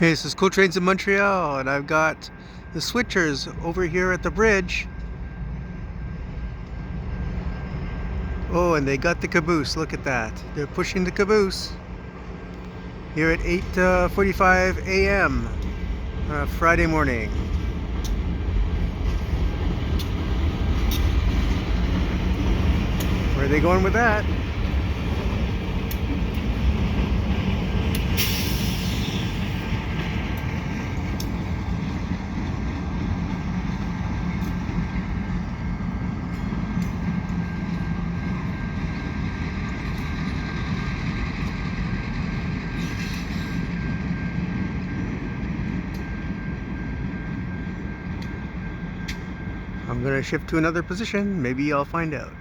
Hey, this is Cool Trains in Montreal, and I've got the switchers over here at the bridge. Oh, and they got the caboose. Look at that. They're pushing the caboose here at 8:45 a.m. Friday morning. Where are they going with that? I'm gonna shift to another position. Maybe I'll find out.